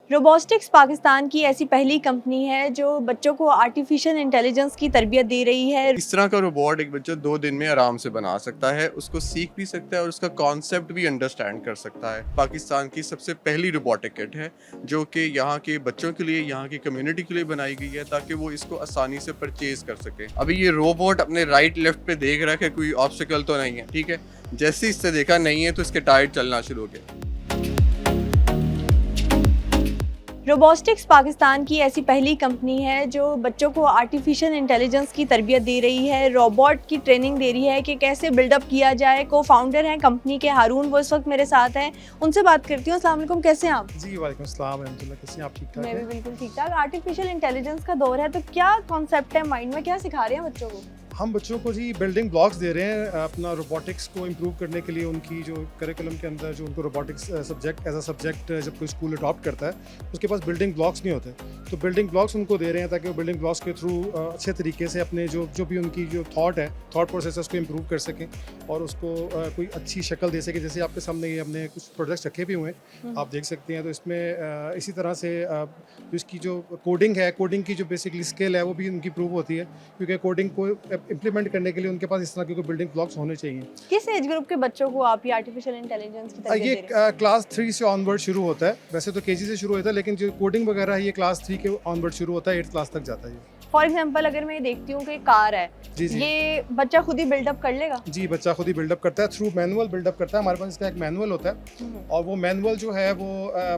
Robotics Pakistan की ऐसी पहली कंपनी है जो बच्चों को आर्टिफिशियल इंटेलिजेंस की तरबियत दे रही है। इस तरह का रोबोट एक बच्चा 2 दिन में आराम से बना सकता है, उसको सीख भी सकता है और उसका कॉन्सेप्ट भी अंडरस्टैंड कर सकता है। पाकिस्तान की सबसे पहली रोबोटिक किट है जो कि यहाँ के बच्चों के लिए, यहाँ की कम्युनिटी के लिए बनाई गई है ताकि वो इसको आसानी से परचेज कर सके। अभी ये रोबोट अपने राइट लेफ्ट पे देख रहा है कि कोई ऑब्स्टिकल तो नहीं है, ठीक है। जैसे ही इससे देखा नहीं है तो इसके टायर चलना शुरू हो गए। रोबोटिक्स पाकिस्तान की ऐसी पहली कंपनी है जो बच्चों को आर्टिफिशियल इंटेलिजेंस की तरबियत दे रही है, रोबोट की ट्रेनिंग दे रही है कि कैसे बिल्डअप किया जाए। को फाउंडर हैं कंपनी के हारून, वो इस वक्त मेरे साथ हैं, उनसे बात करती हूँ। अस्सलाम वालेकुम, कैसे हैं आप? जी वालेकुम अस्सलाम रहमतुल्लाह, कैसे हैं आप? ठीक ठाक मैं भी हैं? बिल्कुल ठीक ठाक। आर्टिफिशियल इंटेलिजेंस का दौर है तो क्या कॉन्सेप्ट है माइंड में, क्या सिखा रहे हैं बच्चों को? हम बच्चों को जी बिल्डिंग ब्लॉक्स दे रहे हैं अपना रोबोटिक्स को इम्प्रूव करने के लिए। उनकी जो करिकुलम के अंदर जो उनको robotics subject as a subject जब कोई स्कूल अडॉप्ट करता है उसके पास बिल्डिंग ब्लॉक्स नहीं होते, तो बिल्डिंग ब्लॉक्स उनको दे रहे हैं ताकि वो बिल्डिंग ब्लॉक्स के थ्रू अच्छे तरीके से अपने जो भी उनकी जो थॉट प्रोसेस को इम्प्रूव कर सकें और उसको कोई अच्छी शक्ल दे सकें। जैसे आपके सामने ये हमने कुछ प्रोजेक्ट्स रखे भी हुए हैं, आप देख सकते हैं। तो इसमें इसी तरह से जो इसकी जो कोडिंग है, कोडिंग की जो बेसिकली स्किल है वो भी उनकी इम्प्रूव होती है, क्योंकि कोडिंग को इम्प्लीमेंट करने के लिए उनके पास इस तरह के बिल्डिंग ब्लॉक्स होने चाहिए। किस एज ग्रुप के बच्चों को आप ये आर्टिफिशियल इंटेलिजेंस की तरबियत ये दे रहे हैं? क्लास 3 से ऑनवर्ड शुरू होता है। वैसे तो केजी से शुरू होता है, लेकिन जो कोडिंग वगैरह है ये क्लास 3 के ऑनवर्ड शुरू होता है, 8th क्लास तक जाता है ये। फॉर एग्जाम्पल अगर मैं देखती हूँ कि कार है, जी जी ये बच्चा खुद ही बिल्डअप कर लेगा? जी, बच्चा खुद ही बिल्डअप करता है, थ्रू मैनुअल बिल्डअप करता है। हमारे पास इसका एक मैनुअल होता है और वो मैनुअल जो है वो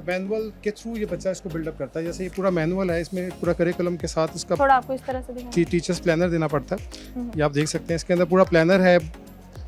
मैनुअल के थ्रू ये बच्चा इसको बिल्डअप करता है। जैसे ये पूरा मैनुअल है, इसमें पूरा करिकुलम के साथ इसका थोड़ा आपको इस तरह से दिखाएं। टीचर्स प्लानर देना पड़ता है। ये आप देख सकते हैं, इसके अंदर पूरा प्लानर है,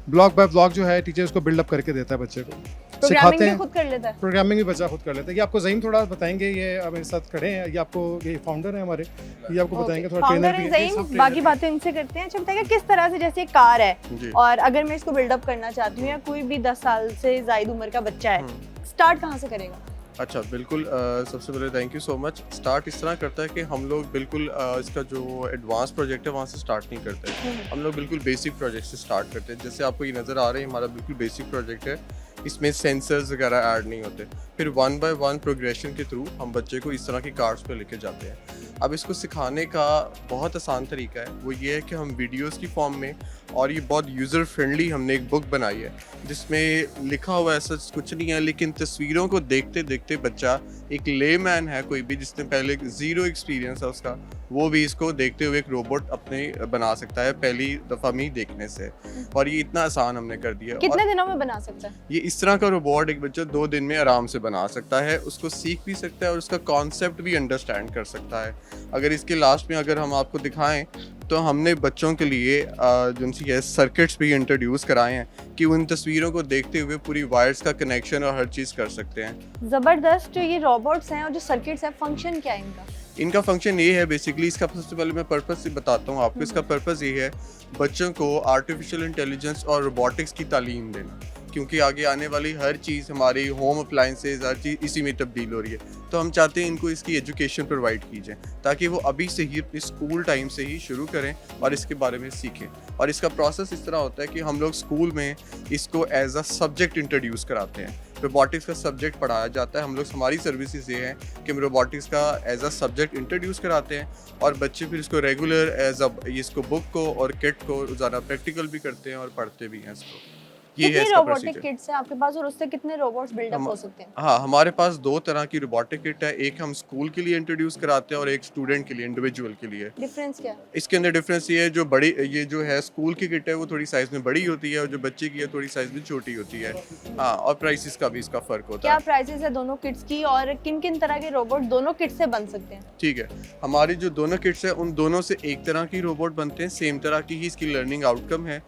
ब्लॉक बाय ब्लॉक जो है टीचर उसको बिल्डअप करके देता है बच्चे को, प्रोग्रामिंग सिखाते भी हैं। खुद कर लेता है? प्रोग्रामिंग भी बच्चा खुद कर लेता है। ये आपको ज़हीम थोड़ा बताएंगे, ये मेरे साथ खड़े हैं, ये आपको ये फाउंडर है हमारे, ये आपको बताएंगे थोड़ा। फाउंडर ट्रेनर है भी ज़हीम, सब बाकी बातें इनसे करते हैं। अच्छा बताइए किस तरह से, जैसे कार है जी। और अगर मैं इसको बिल्डअप करना चाहती हूँ या कोई भी 10 साल से ज़ायद उम्र का बच्चा है, स्टार्ट कहाँ से करेगा? अच्छा, बिल्कुल। सबसे पहले thank you so much. Start इस तरह करता है कि हम लोग बिल्कुल इसका जो एडवांस प्रोजेक्ट है वहाँ से स्टार्ट नहीं करते हैं। हम लोग बिल्कुल बेसिक प्रोजेक्ट से स्टार्ट करते हैं। जैसे आपको ये नज़र आ रहा है, हमारा बिल्कुल बेसिक प्रोजेक्ट है, इसमें सेंसर्स वगैरह ऐड नहीं होते। फिर 1 बाय 1 प्रोग्रेशन के थ्रू हम बच्चे को इस तरह की कार्ड्स पे लेके जाते हैं। अब इसको सिखाने का बहुत आसान तरीका है, वो ये है कि हम वीडियोस की फॉर्म में, और ये बहुत यूज़र फ्रेंडली हमने एक बुक बनाई है जिसमें लिखा हुआ ऐसा कुछ नहीं है, लेकिन तस्वीरों को देखते देखते बच्चा, एक लेमैन है कोई भी जिसने पहले ज़ीरो एक्सपीरियंस है उसका, वो भी इसको देखते हुए एक रोबोट अपने बना सकता है पहली दफ़ा में ही देखने से। और ये इतना आसान हमने कर दिया। कितने दिनों में बना सकता है? ये इस तरह का रोबोट एक बच्चा 2 दिन में आराम से बना सकता है, उसको सीख भी सकता है और उसका कॉन्सेप्ट भी अंडरस्टैंड कर सकता है। अगर इसके लास्ट में अगर हम आपको दिखाएं तो हमने बच्चों के लिए जो सी सर्किट्स भी इंट्रोड्यूस कराए हैं कि उन तस्वीरों को देखते हुए पूरी वायर्स का कनेक्शन और हर चीज़ कर सकते हैं। ज़बरदस्त। जो ये रोबोट्स हैं और जो सर्किट्स हैं, फंक्शन क्या है इनका? इनका फंक्शन ये है बेसिकली, इसका सबसे पहले मैं पर्पस बताता हूँ आपको। इसका पर्पस ये है बच्चों को आर्टिफिशियल इंटेलिजेंस और रोबोटिक्स की तालीम देना, क्योंकि आगे आने वाली हर चीज़, हमारी होम अप्लाइंसेज, हर चीज़ इसी में तब्दील हो रही है। तो हम चाहते हैं इनको इसकी एजुकेशन प्रोवाइड की जाए ताकि वो अभी से ही अपनी स्कूल टाइम से ही शुरू करें और इसके बारे में सीखें। और इसका प्रोसेस इस तरह होता है कि हम लोग स्कूल में इसको एज अ सब्जेक्ट इंट्रोड्यूस कराते हैं। रोबोटिक्स का सब्जेक्ट पढ़ाया जाता है। हम लोग, हमारी सर्विसेज ये हैं कि हम रोबोटिक्स का एज अ सब्जेक्ट इंट्रोड्यूस कराते हैं और बच्चे फिर इसको रेगुलर एज अ इसको बुक को और किट को रोज़ाना प्रैक्टिकल भी करते हैं और पढ़ते भी हैं इसको। ये है कितनी इसका रोबोटिक प्रोसीजर। किट्स हैं आपके पास और उससे कितने रोबोट्स बिल्डअप हम- हो सकते हैं? हाँ, हमारे पास 2 तरह की रोबोटिक किट है। एक हम स्कूल के लिए इंट्रोड्यूस कराते हैं और एक स्टूडेंट के लिए, इंडिविजुअल के लिए। डिफरेंस क्या है? इसके अंदर डिफरेंस ये है, जो बड़ी, ये जो है स्कूल की किट है वो थोड़ी साइज़ में बड़ी होती है और जो बच्चे की है थोड़ी साइज़ में छोटी होती है। हाँ, और प्राइसेस का भी इसका फ़र्क होता क्या है। प्राइसेस है दोनों किट्स की और किन किन तरह के रोबोट दोनों किट से बन सकते हैं? ठीक है, हमारी जो दोनों किट्स हैं उन दोनों से एक तरह की रोबोट बनते हैं, सेम तरह की ही इसकी लर्निंग आउटकम है।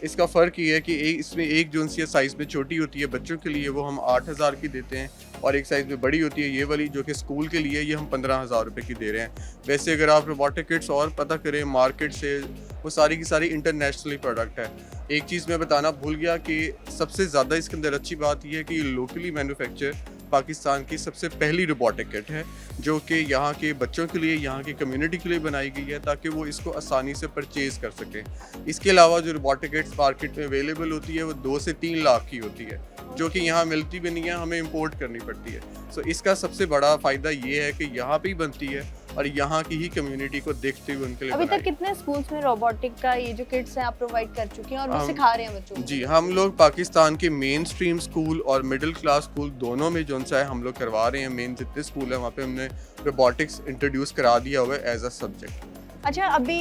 इसका फ़र्क ये है कि इसमें एक जो सी साइज़ में छोटी होती है बच्चों के लिए, वो हम 8,000 की देते हैं, और एक साइज़ में बड़ी होती है ये वाली जो कि स्कूल के लिए, ये हम 15,000 रुपये की दे रहे हैं। वैसे अगर आप रोबोटिक किट्स और पता करें मार्केट से, वो सारी की सारी इंटरनेशनली प्रोडक्ट है। एक चीज़ मैं बताना भूल गया कि सबसे ज़्यादा इसके अंदर अच्छी बात यह है कि ये लोकली मैन्युफैक्चर पाकिस्तान की सबसे पहली रोबोटिक किट है जो कि यहाँ के बच्चों के लिए, यहाँ की कम्युनिटी के लिए बनाई गई है ताकि वो इसको आसानी से परचेज़ कर सकें। इसके अलावा जो रोबोटिक किट्स मार्केट में अवेलेबल होती है वो 2 से 3 लाख की होती है। जो कि यहाँ मिलती भी नहीं है, हमें इंपोर्ट करनी पड़ती है। सो इसका सबसे बड़ा फ़ायदा ये है कि यहाँ पे ही बनती है और यहाँ की ही कम्युनिटी को देखते हुए उनके लिए अभी बनाई। तक कितने स्कूल्स में रोबोटिक का ये जो किट्स हैं आप प्रोवाइड कर चुके हैं और वो हम- सिखा रहे हैं बच्चों को? जी, हम लोग पाकिस्तान के मेन स्ट्रीम स्कूल और मिडिल क्लास स्कूल दोनों में जो सा है हम लोग करवा रहे हैं। मेन जितने स्कूल हैं वहाँ पे हमने रोबोटिक्स इंट्रोड्यूस करा दिया हुआ है एज अ सब्जेक्ट। अच्छा, अभी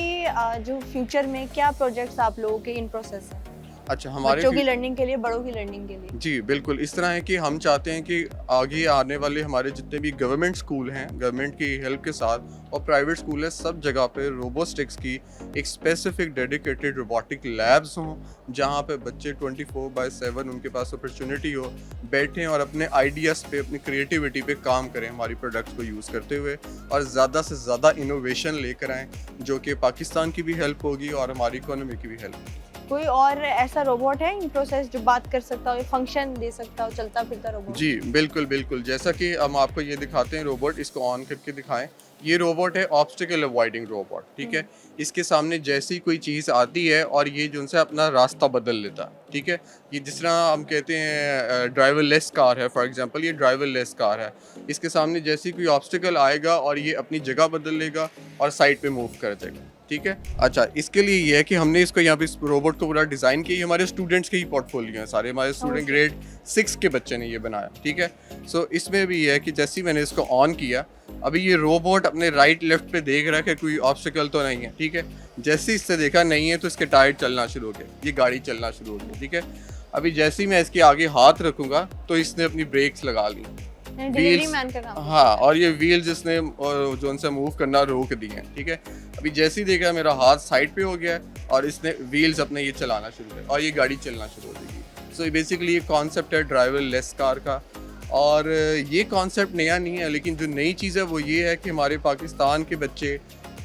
जो फ्यूचर में क्या प्रोजेक्ट्स आप लोगों के इन प्रोसेस हैं? अच्छा, हमारे बच्चों की लर्निंग के लिए, बड़ों की लर्निंग के लिए? जी बिल्कुल, इस तरह है कि हम चाहते हैं कि आगे आने वाले हमारे जितने भी गवर्नमेंट स्कूल हैं, गवर्नमेंट की हेल्प के साथ और प्राइवेट स्कूल है, सब जगह पे रोबोटिक्स की एक स्पेसिफिक डेडिकेटेड रोबोटिक लैब्स हों, जहाँ पे बच्चे 24/7 उनके पास अपॉर्चुनिटी हो, बैठें और अपने आइडियाज़ पे, अपनी क्रिएटिविटी पे काम करें हमारी प्रोडक्ट्स को यूज़ करते हुए और ज़्यादा से ज़्यादा इनोवेशन लेकर आएँ, जो कि पाकिस्तान की भी हेल्प होगी और हमारी इकोनॉमी की भी हेल्प। कोई और ऐसा रोबोट है इन प्रोसेस जो बात कर सकता हो, फंक्शन दे सकता हो, चलता फिरता रोबोट? जी बिल्कुल बिल्कुल, जैसा कि हम आपको ये दिखाते हैं रोबोट, इसको ऑन करके दिखाएं। ये रोबोट है ऑब्स्टिकल अवॉइडिंग रोबोट, ठीक है। इसके सामने जैसी कोई चीज़ आती है और ये जो उनसे अपना रास्ता बदल लेता है, ठीक है। ये जिस तरह हम कहते हैं ड्राइवरलेस कार है, फॉर एग्जांपल ये ड्राइवरलेस कार है। इसके सामने जैसी कोई ऑब्स्टिकल आएगा और ये अपनी जगह बदल लेगा और साइड पे मूव कर जाएगा, ठीक है। अच्छा, इसके लिए ये है कि हमने इसको यहाँ पे इस रोबोट को पूरा डिज़ाइन किया। ये हमारे स्टूडेंट्स के ही पोर्टफोलियो हैं सारे, हमारे स्टूडेंट ग्रेड 6 के बच्चे ने ये बनाया, ठीक है। सो इसमें भी ये है कि जैसे ही मैंने इसको ऑन किया, अभी ये रोबोट अपने राइट लेफ्ट पे देख रहा है कि कोई ऑब्स्टिकल तो नहीं है, ठीक है। जैसे ही इससे देखा नहीं है तो इसके टायर चलना शुरू हो गए, ये गाड़ी चलना शुरू हो गई, ठीक है। अभी जैसे ही मैं इसके आगे हाथ रखूँगा तो इसने अपनी ब्रेक्स लगा ली, डिलीवरी मैन का काम? हाँ, और ये व्हील्स इसने जो उनसे मूव करना रोक दिए हैं, ठीक है। अभी जैसे ही देखा मेरा हाथ साइड पे हो गया है और इसने व्हील्स अपने ये चलाना शुरू किया और ये गाड़ी चलना शुरू हो जाएगी। सो बेसिकली ये कॉन्सेप्ट है ड्राइवरलेस कार का और ये कॉन्सेप्ट नया नहीं है, लेकिन जो नई चीज़ है वो ये है कि हमारे पाकिस्तान के बच्चे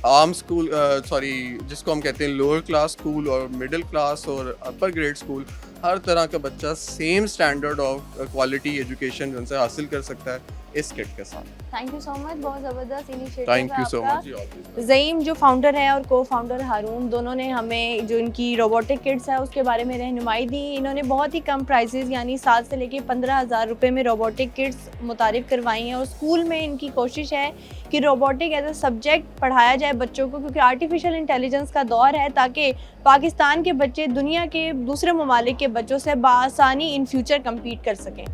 आम स्कूल जिसको हम कहते हैं लोअर क्लास स्कूल और मिडिल क्लास और अपर ग्रेड स्कूल, हर तरह का बच्चा same standard of quality education जो है हासिल कर सकता है इस किट के साथ। थैंक यू सो मच, बहुत ज़बरदस्त इनिशिएटिव है थैंक यू सो आपका। मच। ज़ईम जो फाउंडर है और को फाउंडर हारून, दोनों ने हमें जो इनकी रोबोटिक किट्स है उसके बारे में रहनुमाई दी। इन्होंने बहुत ही कम प्राइसेस यानी 7 से लेके 15,000 रुपये में रोबोटिक किट्स मुतारिफ करवाई हैं और स्कूल में इनकी कोशिश है कि रोबोटिक एज अ सब्जेक्ट पढ़ाया जाए बच्चों को, क्योंकि आर्टिफिशियल इंटेलिजेंस का दौर है, ताकि पाकिस्तान के बच्चे दुनिया के दूसरे ममालिक के बच्चों से बआसानी इन फ्यूचर कम्पीट कर सकें।